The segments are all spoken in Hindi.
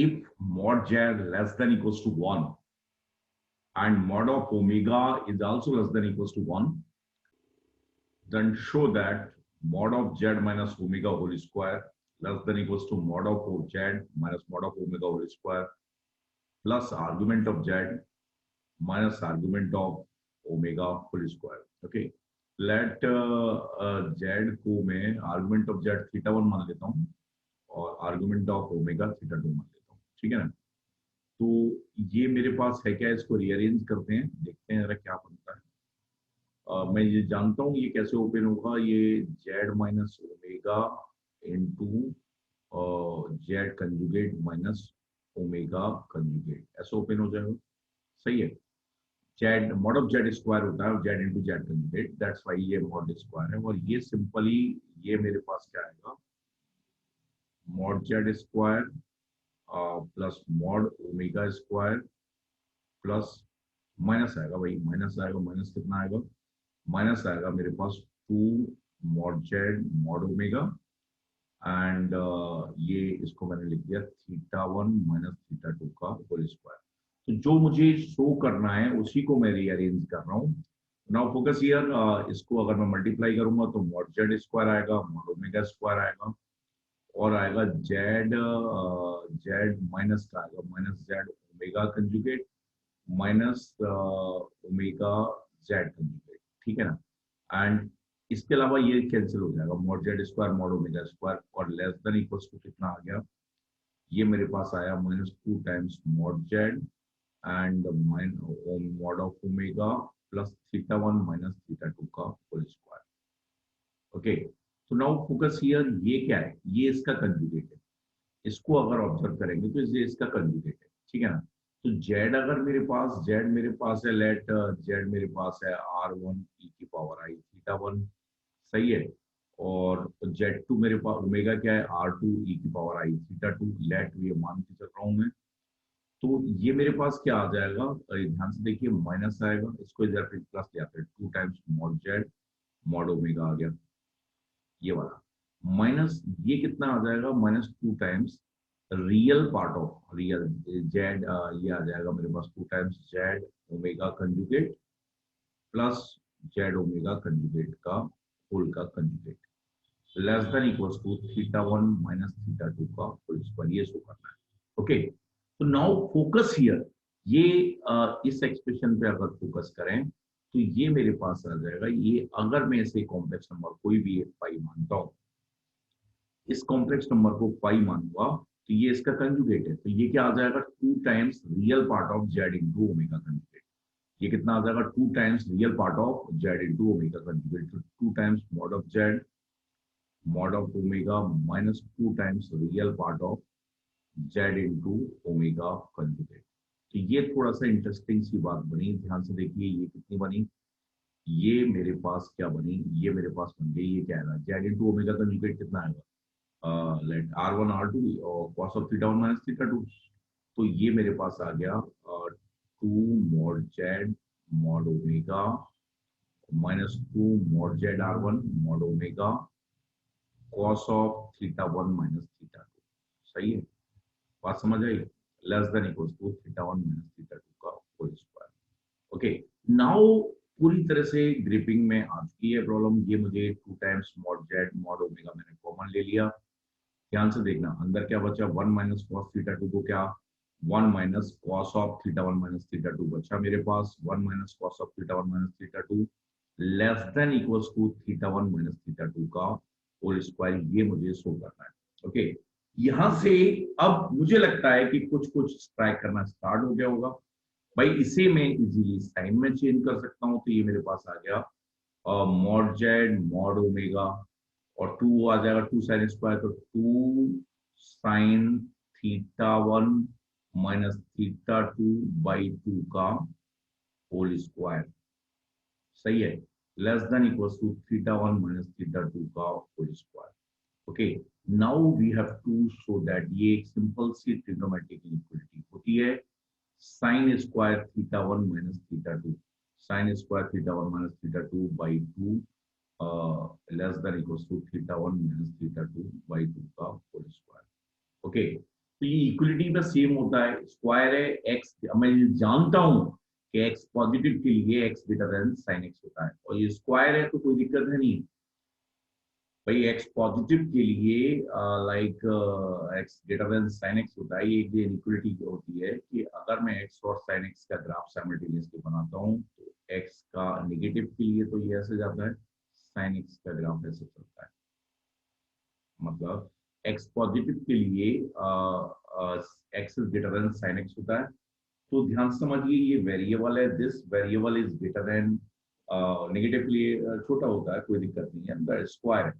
if mod z less than equals to 1 and mod of omega is also less than equals to 1, then show that mod of z minus omega whole square less than equals to mod of z minus mod of omega whole square plus argument of z minus argument of omega whole square. Okay, let z को मैं argument of z थीटा 1 मान लेता हूँ और argument of omega थीटा 2 मान लेता हूँ. ठीक है ना. तो ये मेरे पास है क्या, इसको रीअरेंज करते हैं, देखते हैं जरा क्या बनता है. मैं ये जानता हूँ ये कैसे ओपन होगा. ये z minus omega into Z conjugate minus omega conjugate, ऐसे ओपन हो जाएगा. सही है. Z mod of Z square होता है Z into Z conjugate, that's why ये मॉड स्क्वायर है. और ये सिंपली ये मेरे पास क्या आएगा, mod Z square plus mod omega square plus minus आएगा भाई, माइनस आएगा. माइनस कितना आएगा, माइनस आएगा मेरे पास 2 mod Z mod omega and ये इसको मैंने लिख दिया थीटा 1 माइनस थीटा 2 का होल स्क्वायर. तो जो मुझे शो करना है उसी को मैं रीअरेंज कर रहा हूँ. नाउ फोकस हियर, इसको अगर मैं मल्टीप्लाई करूंगा तो मॉड जेड स्क्वायर आएगा, मॉड ओमेगा स्क्वायर आएगा और आएगा जेड जेड माइनस का आएगा minus Z omega conjugate minus omega Z conjugate. ठीक है ना. एंड इसके अलावा ये कैंसिल हो जाएगा, mod Z square mod omega square और लेस देन इक्वल्स टू कितना आ गया, ये मेरे पास आया minus 2 times mod Z and mod of omega plus theta 1 minus theta 2 का होल स्क्वायर. ओके, तो नाउ फोकस हियर, ये क्या है, ये इसका कंजुगेट है. इसको अगर ऑब्जर्व करेंगे तो ये इसका कंजुगेट है. ठीक है ना. तो जेड अगर मेरे पास, जेड मेरे पास है, लेट जेड मेरे पास है r1 e की पावर आई थीटा 1. सही है. और z2 मेरे पास ओमेगा क्या है, r2 e की पावर आई थीटा 2. लेट ये मान के चल रहा हूं मैं. तो ये मेरे पास क्या आ जाएगा, ध्यान से देखिए, माइनस आएगा, इसको इधर पे प्लस ले आते हैं, 2 times mod Z mod omega आ गया ये वाला, माइनस ये कितना आ जाएगा, minus 2 times real part of real Z, ये आ जाएगा मेरे पास 2 times Z omega conjugate plus Z omega conjugate का होल का conjugate less than equals to theta 1 minus theta 2 का होल स्क्वायर. ये शो करना है. ओके, तो नाउ फोकस हियर, ये इस एक्सप्रेशन पे अगर फोकस करें तो ये मेरे पास आ जाएगा. ये अगर मैं इसे कॉम्प्लेक्स नंबर कोई भी एक पाई मानता हूं, इस कॉम्प्लेक्स नंबर को पाई मानूंगा तो ये इसका कंजुगेट है. तो ये क्या आ जाएगा, 2 times real part of Z into omega conjugate. ये कितना आ जाएगा, 2 times real part of Z into omega conjugate. 2 times mod of Z mod of omega minus 2 times real part of Z into omega conjugate. तो ये थोड़ा सा इंटरेस्टिंग सी बात बनी. ध्यान से देखिए ये कितनी बनी, ये मेरे पास क्या बनी, ये मेरे पास बन गई, ये क्या आएगा, जेड इंटू ओमेगा कंजुगेट कितना आएगा, लेट r1 r2 और cos of theta 1 minus theta 2. तो ये मेरे पास आ गया 2 mod Z mod omega minus 2 mod Z r1 mod omega cos of theta 1 minus theta 2. सही है, बात समझ आई. Less than equals to theta 1 minus theta 2 का होल स्क्वायर. ओके, नाउ पूरी तरह से ग्रिपिंग में आ चुकी है प्रॉब्लम. ये मुझे 2 times mod Z mod omega मैंने कॉमन ले लिया. ध्यान से देखना अंदर क्या बचा, 1 माइनस कॉस थीटा 2 को क्या, 1 minus cos of theta 1 minus theta 2 बचा मेरे पास, 1 minus cos of theta 1 minus theta 2 less than equals to theta 1 minus theta 2 का होल स्क्वायर. ये मुझे शो करना है. ओके, यहां से अब मुझे लगता है कि कुछ कुछ स्ट्राइक करना स्टार्ट हो गया होगा भाई. इसे मैं इजीली साइन में चेंज कर सकता हूं. तो ये मेरे पास आ गया मॉड जेड मॉड ओमेगा और 2 आ जाएगा 2 साइन स्क्वायर, तो 2 sine theta 1 minus theta 2 by 2 का होल स्क्वायर. सही है, less than equals to theta 1 minus theta 2 का whole square. Okay, now we have to show that ये एक सिंपल सी ट्रिग्नोमेट्रिक इक्वलिटी होती है. Sine square theta 1 minus theta 2, sine square theta 1 minus theta 2 by 2 less than equals to theta 1 minus theta 2 by 2 का होल स्क्वायर. ओके, तो ये इक्वलिटी में सेम होता है, स्क्वायर है एक्स, मैं जानता हूं कि एक्स पॉजिटिव के लिए x greater than sine x होता है, और ये स्क्वायर है तो कोई दिक्कत है नहीं भाई। एक्स पॉजिटिव के लिए like x greater than sine x होता है, ये एक इक्वलिटी होती है कि अगर मैं एक्स और साइन एक्स का ग्राफ साइमल्टेनियसली बनाता हूँ तो एक्स का नेगेटिव के लिए तो ये ऐसे जाता है, साइन एक्स का ग्राफ ऐसे चलता है। मतलब एक्स पॉजिटिव के लिए x is greater than sine x होता है। तो ध्यान से समझिए, ये वेरिएबल है, this variable is greater than, negative के लिए छोटा होता है, कोई दिक्कत नहीं है, square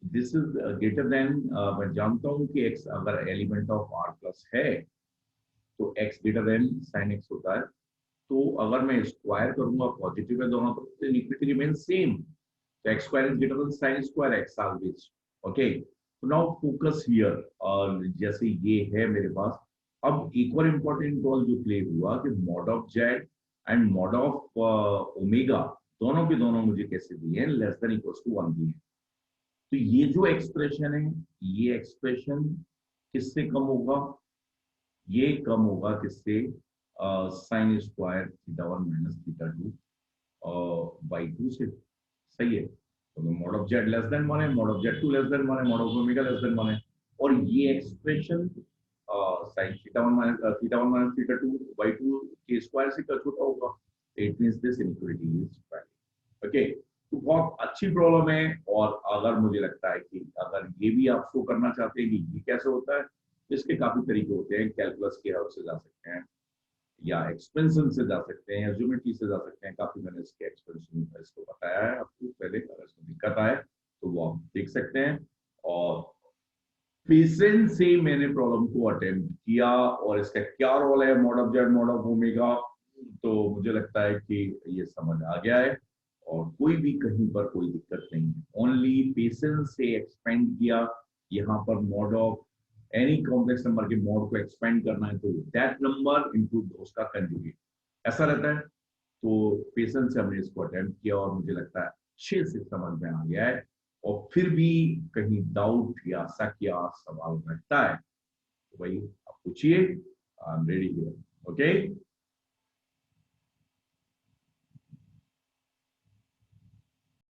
this is greater than, मैं जानता हूं कि x अगर एलिमेंट ऑफ r प्लस है तो x greater than sine x होता है। तो अगर मैं स्क्वायर करूंगा, पॉजिटिव है दोनों तरफ, तो इक्विटी रिमेन सेम, तो x square is greater than sine square x always. Okay, तो नाउ फोकस हियर, और जैसे ये है मेरे पास, अब एक और इम्पोर्टेंट रोल जो प्ले हुआ कि mod of Z and mod of omega दोनों के दोनों मुझे कैसे दिए हैं, लेस देन इक्वल्स टू 1 दिए हैं। तो ये जो एक्सप्रेशन है, ये एक्सप्रेशन किससे कम होगा, ये कम होगा किससे, sign square theta 1 minus theta 2 by 2 से। सही है, तो mod of Z less than 1 है, mod of Z 2 less then 1 है, mod of omega less than 1 है, और ये expression sign theta 1 minus theta 2 by 2 के स्क्वायर से छोटा होगा। It means this inequality is valid. Okay, तो बहुत अच्छी प्रॉब्लम है, और अगर मुझे लगता है कि अगर ये भी आप शो करना चाहते हैं कि ये कैसे होता है, तो इसके काफी तरीके होते हैं, कैलकुलस की हेल्प से जा सकते हैं, या एक्सपेंशन से जा सकते हैं, या ज्योमेट्री से जा सकते हैं। काफी मैंने इसके एक्सपेंशन इसको बताया है आपको पहले, अगर इसमें दिक्कत आए तो वो आप देख सकते हैं। और पेशेंस से मैंने प्रॉब्लम को अटेम्प्ट किया, और इसका क्या रोल है mod of Z mod of omega, तो मुझे लगता है कि ये समझ आ गया है, और कोई भी कहीं पर कोई दिक्कत नहीं है। ओनली पेशेंस से एक्सपेंड किया, यहाँ पर mod of any complex number के मॉड को एक्सपेंड करना है तो दैट नंबर इनटू दोस का कंजुगेट, ऐसा रहता है। तो पेशेंस से हमने इसको अटेम्प्ट किया, और मुझे लगता है अच्छे से समझ में आ गया है। और फिर भी कहीं डाउट या शक या सवाल रहता है तो भाई आप पूछिए, I am ready here. Okay.